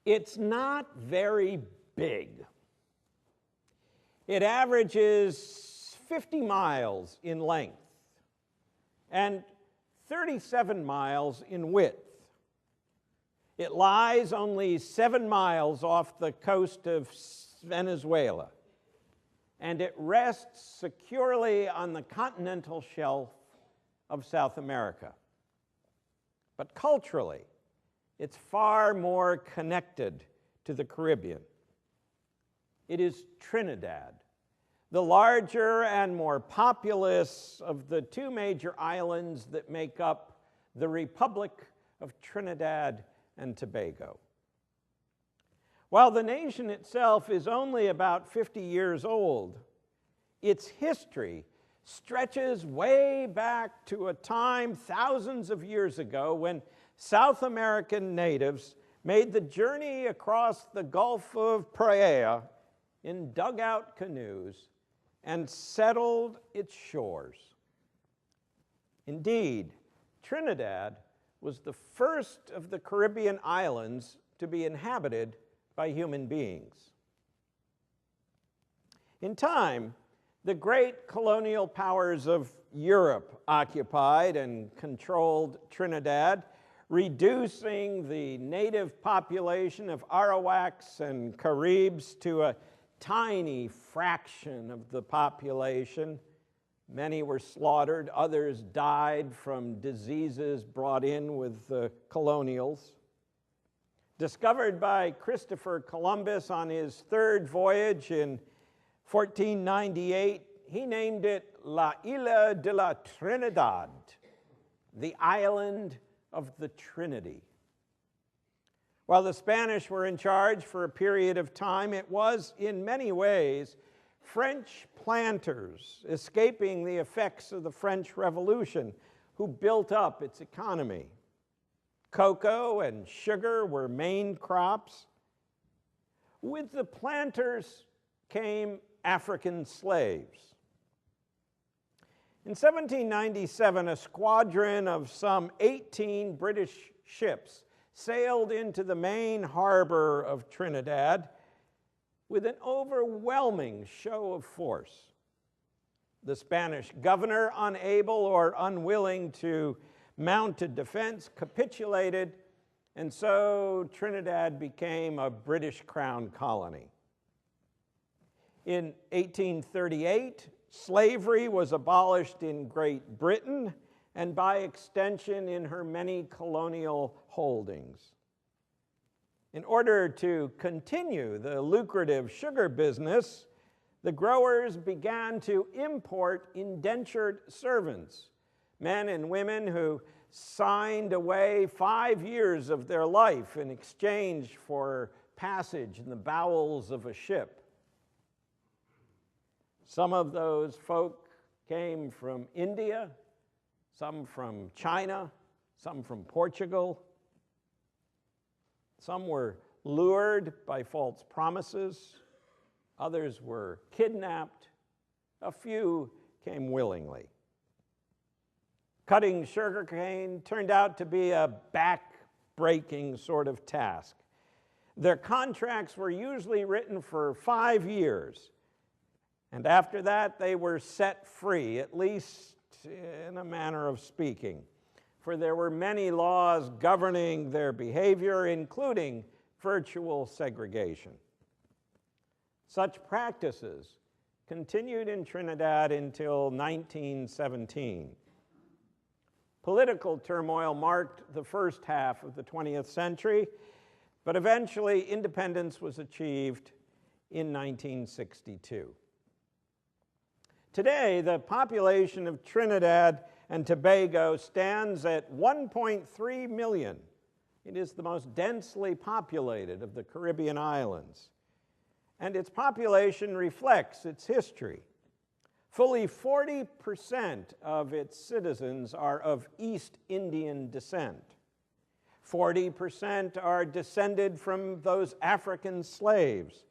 It's not very big. It averages 50 miles in length and 37 miles in width. It lies only 7 miles off the coast of Venezuela, and it rests securely on the continental shelf of South America. But culturally, it's far more connected to the Caribbean. It is Trinidad, the larger and more populous of the two major islands that make up the Republic of Trinidad and Tobago. While the nation itself is only about 50 years old, its history stretches way back to a time thousands of years ago when South American natives made the journey across the Gulf of Paria in dugout canoes and settled its shores. Indeed, Trinidad was the first of the Caribbean islands to be inhabited by human beings. In time, the great colonial powers of Europe occupied and controlled Trinidad, reducing the native population of Arawaks and Caribs to a tiny fraction of the population. Many were slaughtered, others died from diseases brought in with the colonials. Discovered by Christopher Columbus on his third voyage in 1498, he named it La Isla de la Trinidad, the island of the Trinity. While the Spanish were in charge for a period of time, it was in many ways French planters escaping the effects of the French Revolution who built up its economy. Cocoa and sugar were main crops. With the planters came African slaves. In 1797, a squadron of some 18 British ships sailed into the main harbor of Trinidad with an overwhelming show of force. The Spanish governor, unable or unwilling to mount a defense, capitulated, and so Trinidad became a British Crown colony. In 1838, slavery was abolished in Great Britain and by extension in her many colonial holdings. In order to continue the lucrative sugar business, the growers began to import indentured servants, men and women who signed away 5 years of their life in exchange for passage in the bowels of a ship. Some of those folk came from India, some from China, some from Portugal. Some were lured by false promises. Others were kidnapped. A few came willingly. Cutting sugarcane turned out to be a back-breaking sort of task. Their contracts were usually written for 5 years, and after that they were set free, at least in a manner of speaking, for there were many laws governing their behavior, including virtual segregation. Such practices continued in Trinidad until 1917. Political turmoil marked the first half of the 20th century, but eventually independence was achieved in 1962. Today, the population of Trinidad and Tobago stands at 1.3 million. It is the most densely populated of the Caribbean islands, and its population reflects its history. Fully 40% of its citizens are of East Indian descent. 40% are descended from those African slaves.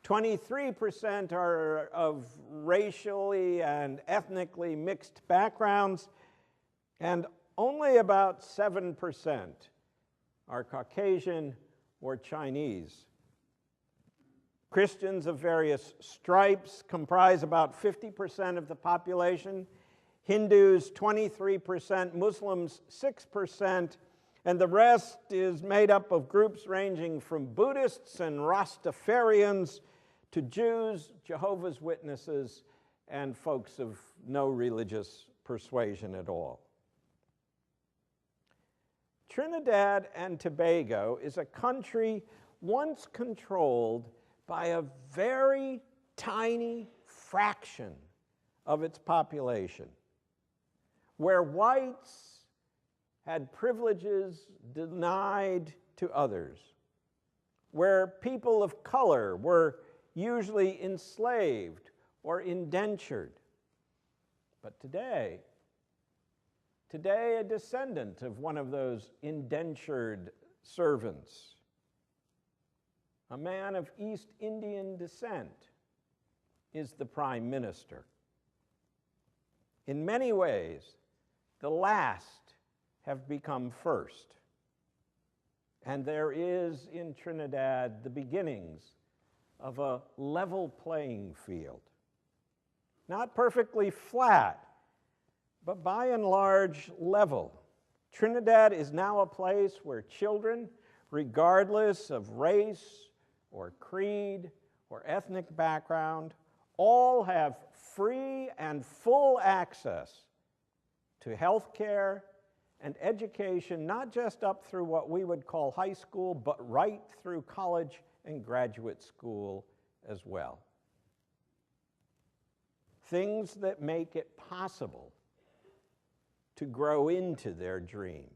23% are of racially and ethnically mixed backgrounds, and only about 7% are Caucasian or Chinese. Christians of various stripes comprise about 50% of the population, Hindus 23%, Muslims 6%, and the rest is made up of groups ranging from Buddhists and Rastafarians to Jews, Jehovah's Witnesses, and folks of no religious persuasion at all. Trinidad and Tobago is a country once controlled by a very tiny fraction of its population, where whites had privileges denied to others, where people of color were usually enslaved or indentured. But today, a descendant of one of those indentured servants, a man of East Indian descent, is the prime minister. In many ways, the last have become first. And there is in Trinidad the beginnings of a level playing field. Not perfectly flat, but by and large level. Trinidad is now a place where children, regardless of race or creed or ethnic background, all have free and full access to health care and education, not just up through what we would call high school, but right through college and graduate school as well. Things that make it possible to grow into their dreams.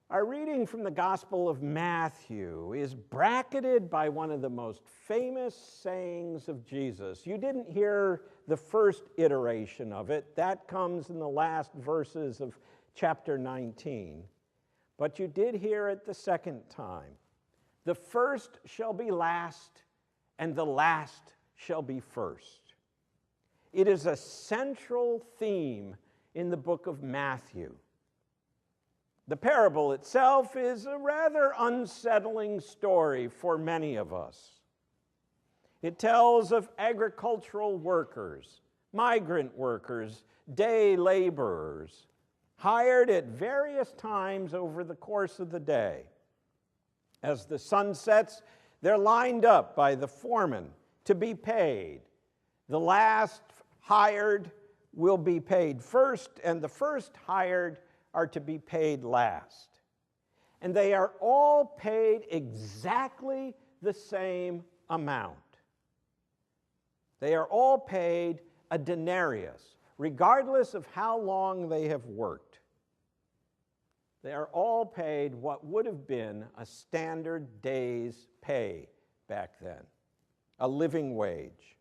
Our reading from the Gospel of Matthew is bracketed by one of the most famous sayings of Jesus. You didn't hear the first iteration of it. That comes in the last verses of chapter 19. But you did hear it the second time. The first shall be last, and the last shall be first. It is a central theme in the book of Matthew. The parable itself is a rather unsettling story for many of us. It tells of agricultural workers, migrant workers, day laborers, hired at various times over the course of the day. As the sun sets, they're lined up by the foreman to be paid. The last hired will be paid first, and the first hired are to be paid last. And they are all paid exactly the same amount. They are all paid a denarius, regardless of how long they have worked. They are all paid what would have been a standard day's pay back then, a living wage.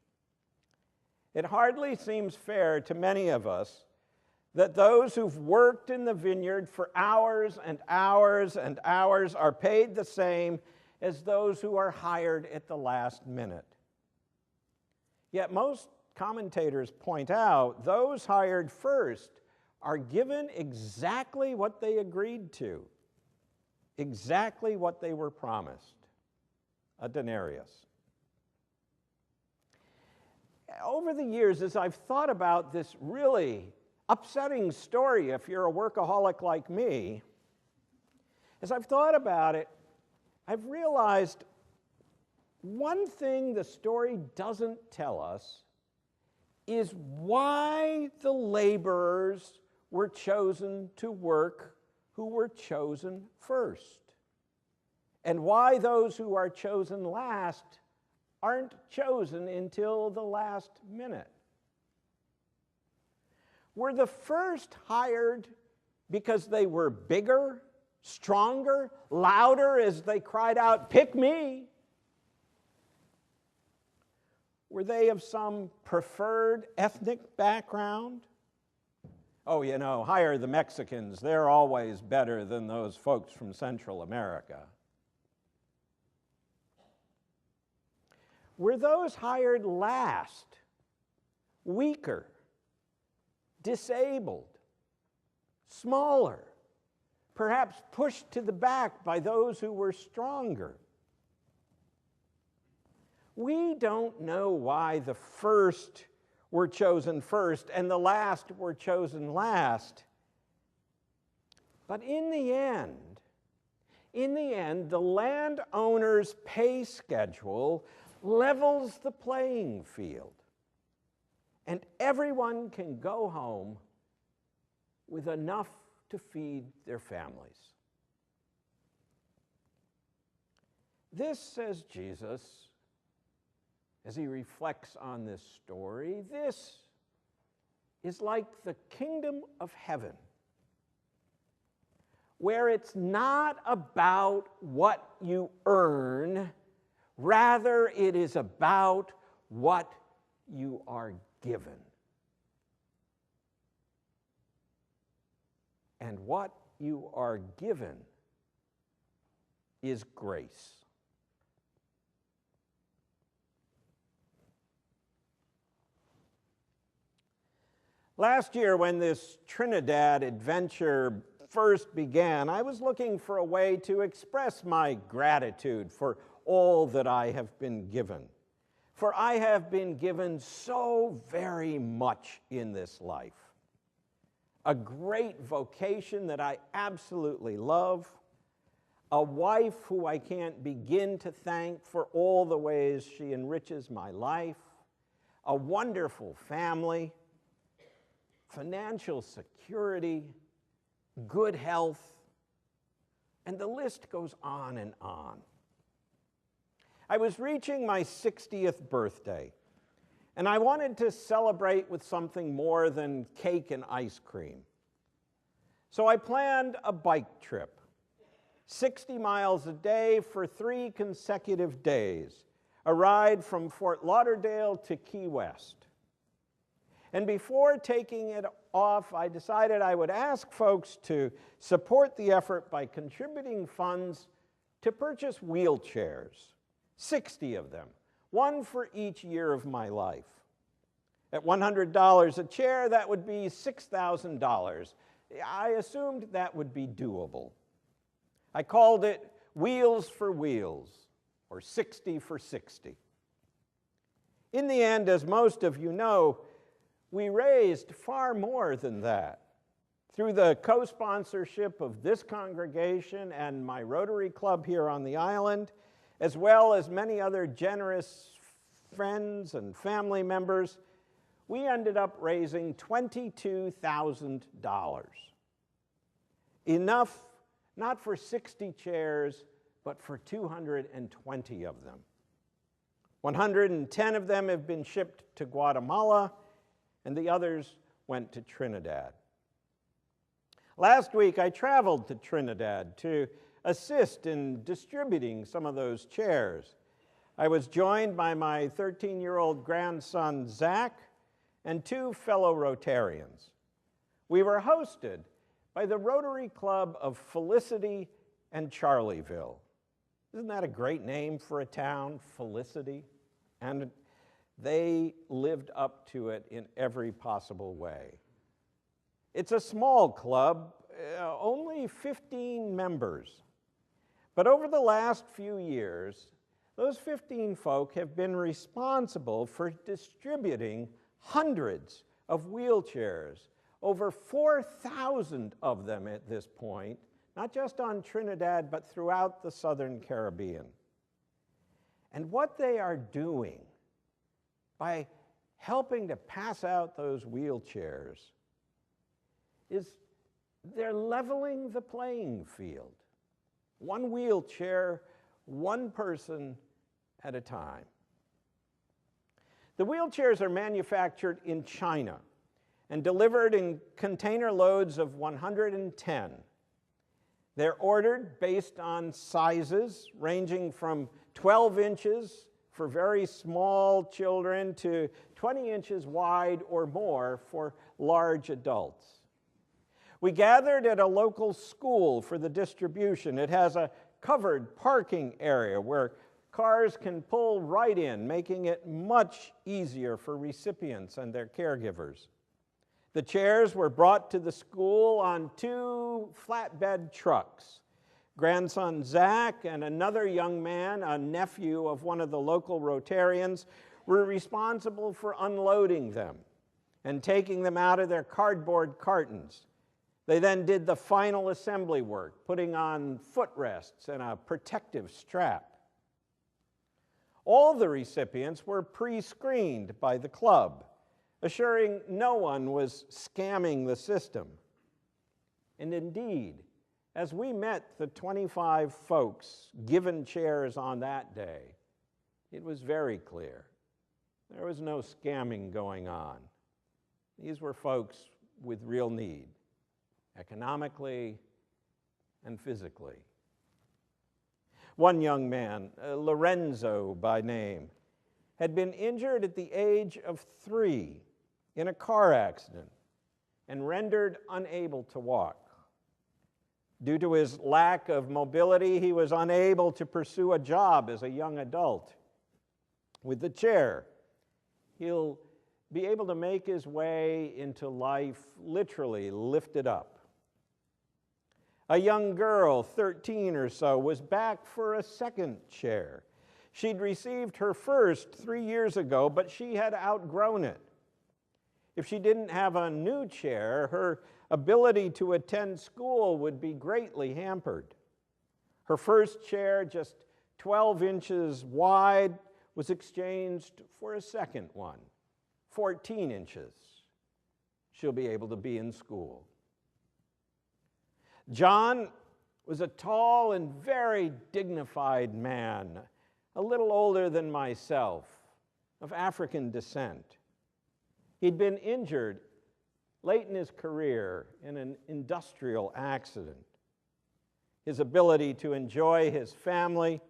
It hardly seems fair to many of us that those who've worked in the vineyard for hours and hours and hours are paid the same as those who are hired at the last minute. Yet most commentators point out those hired first are given exactly what they agreed to, exactly what they were promised, a denarius. Over the years, as I've thought about this really upsetting story, if you're a workaholic like me, as I've thought about it, I've realized one thing the story doesn't tell us is why the laborers were chosen to work who were chosen first, and why those who are chosen last aren't chosen until the last minute. Were the first hired because they were bigger, stronger, louder as they cried out, "Pick me"? Were they of some preferred ethnic background? Oh, you know, hire the Mexicans. They're always better than those folks from Central America. Were those hired last weaker, disabled, smaller, perhaps pushed to the back by those who were stronger. We don't know why the first were chosen first and the last were chosen last. But in the end, the landowner's pay schedule levels the playing field, and everyone can go home with enough to feed their families. This, says Jesus, as he reflects on this story, this is like the kingdom of heaven, where it's not about what you earn, rather it is about what you are given. And what you are given is grace. Last year, when this Trinidad adventure first began, I was looking for a way to express my gratitude for all that I have been given. For I have been given so very much in this life. A great vocation that I absolutely love, a wife who I can't begin to thank for all the ways she enriches my life, a wonderful family, financial security, good health, and the list goes on and on. I was reaching my 60th birthday, and I wanted to celebrate with something more than cake and ice cream. So I planned a bike trip, 60 miles a day for 3 consecutive days, a ride from Fort Lauderdale to Key West. And before taking it off, I decided I would ask folks to support the effort by contributing funds to purchase wheelchairs, 60 of them, one for each year of my life. At $100 a chair, that would be $6,000. I assumed that would be doable. I called it Wheels for Wheels, or 60 for 60. In the end, as most of you know, we raised far more than that. Through the co-sponsorship of this congregation and my Rotary Club here on the island, as well as many other generous friends and family members, we ended up raising $22,000. Enough not for 60 chairs, but for 220 of them. 110 of them have been shipped to Guatemala, and the others went to Trinidad. Last week, I traveled to Trinidad to assist in distributing some of those chairs. I was joined by my 13-year-old grandson, Zach, and 2 fellow Rotarians. We were hosted by the Rotary Club of Felicity and Charlieville. Isn't that a great name for a town, Felicity? And they lived up to it in every possible way. It's a small club, only 15 members. But over the last few years, those 15 folk have been responsible for distributing hundreds of wheelchairs, over 4,000 of them at this point, not just on Trinidad, but throughout the Southern Caribbean. And what they are doing by helping to pass out those wheelchairs is they're leveling the playing field. One wheelchair, one person at a time. The wheelchairs are manufactured in China and delivered in container loads of 110. They're ordered based on sizes ranging from 12 inches for very small children to 20 inches wide or more for large adults. We gathered at a local school for the distribution. It has a covered parking area where cars can pull right in, making it much easier for recipients and their caregivers. The chairs were brought to the school on 2 flatbed trucks. Grandson Zach and another young man, a nephew of one of the local Rotarians, were responsible for unloading them and taking them out of their cardboard cartons. They then did the final assembly work, putting on footrests and a protective strap. All the recipients were pre-screened by the club, assuring no one was scamming the system. And indeed, as we met the 25 folks given chairs on that day, it was very clear there was no scamming going on. These were folks with real need, economically and physically. One young man, Lorenzo by name, had been injured at the age of 3 in a car accident and rendered unable to walk. Due to his lack of mobility, he was unable to pursue a job as a young adult. With the chair, he'll be able to make his way into life literally lifted up. A young girl, 13 or so, was back for a second chair. She'd received her first 3 years ago, but she had outgrown it. If she didn't have a new chair, her ability to attend school would be greatly hampered. Her first chair, just 12 inches wide, was exchanged for a second one, 14 inches. She'll be able to be in school. John was a tall and very dignified man, a little older than myself, of African descent. He'd been injured late in his career in an industrial accident. His ability to enjoy his family,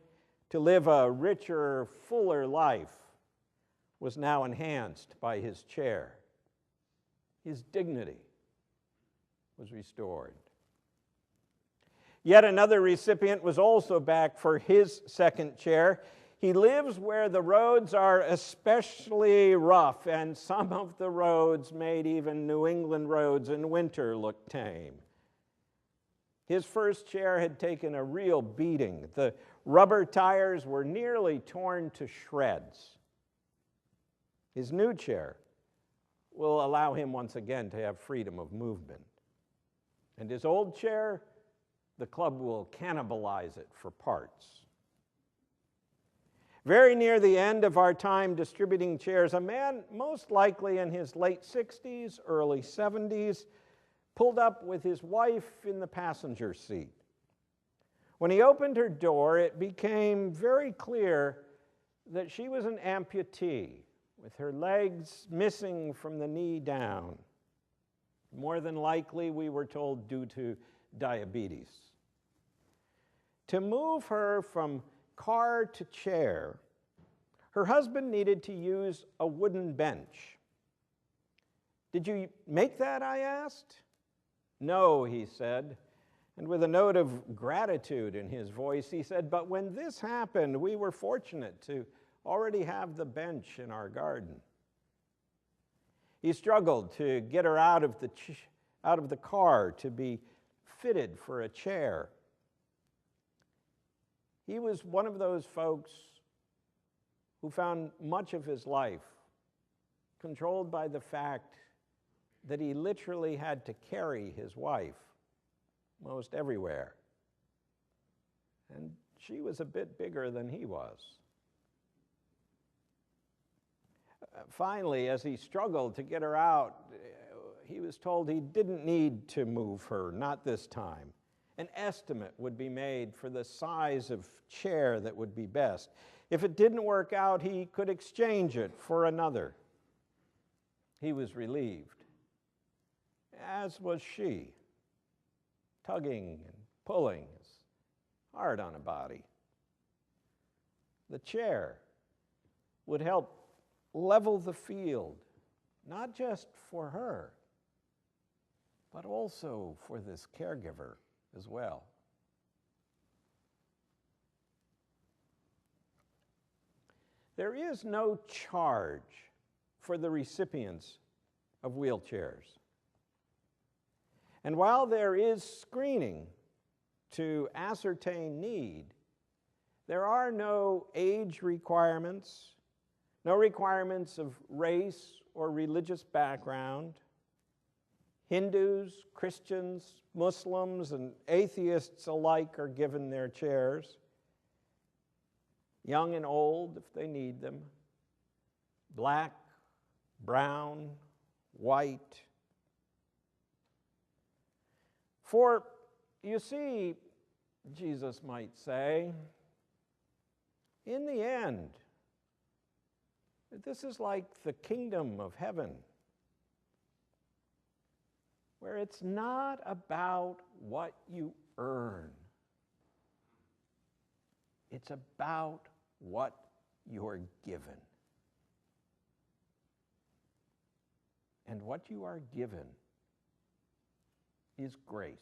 to live a richer, fuller life, was now enhanced by his chair. His dignity was restored. Yet another recipient was also back for his second chair. He lives where the roads are especially rough, and some of the roads made even New England roads in winter look tame. His first chair had taken a real beating. The rubber tires were nearly torn to shreds. His new chair will allow him once again to have freedom of movement. And his old chair, the club will cannibalize it for parts. Very near the end of our time distributing chairs, a man most likely in his late 60s, early 70s, pulled up with his wife in the passenger seat. When he opened her door, it became very clear that she was an amputee, with her legs missing from the knee down. More than likely, we were told, due to diabetes. To move her from car to chair, her husband needed to use a wooden bench. "Did you make that?" I asked. "No," he said, and with a note of gratitude in his voice, he said, "But when this happened, we were fortunate to already have the bench in our garden." He struggled to get her out of the car to be fitted for a chair. He was one of those folks who found much of his life controlled by the fact that he literally had to carry his wife most everywhere. And she was a bit bigger than he was. Finally, as he struggled to get her out, he was told he didn't need to move her, not this time. An estimate would be made for the size of chair that would be best. If it didn't work out, he could exchange it for another. He was relieved, as was she. Tugging and pulling is hard on a body. The chair would help level the field, not just for her, but also for this caregiver as well. There is no charge for the recipients of wheelchairs. And while there is screening to ascertain need, there are no age requirements, no requirements of race or religious background. Hindus, Christians, Muslims, and atheists alike are given their chairs, young and old if they need them, black, brown, white. For, you see, Jesus might say, in the end, this is like the kingdom of heaven, where it's not about what you earn. It's about what you're given. And what you are given is grace.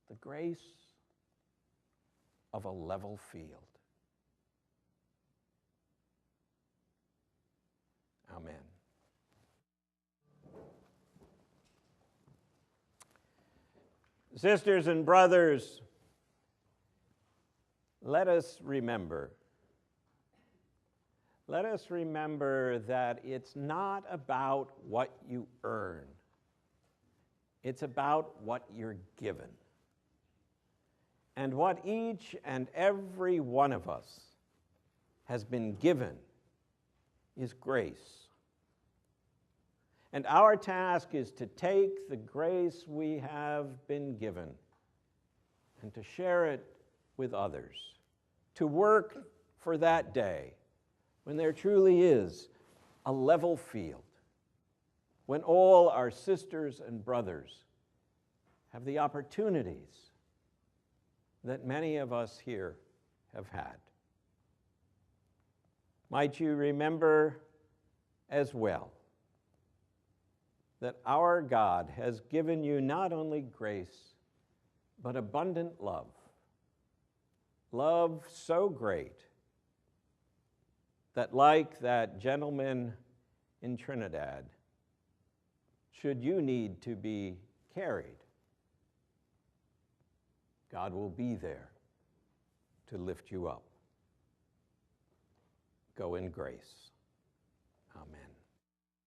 The grace of a level field. Amen. Sisters and brothers, let us remember that it's not about what you earn. It's about what you're given. And what each and every one of us has been given is grace. And our task is to take the grace we have been given and to share it with others, to work for that day when there truly is a level field, when all our sisters and brothers have the opportunities that many of us here have had. Might you remember as well that our God has given you not only grace, but abundant love. Love so great that, like that gentleman in Trinidad, should you need to be carried, God will be there to lift you up. Go in grace. Amen.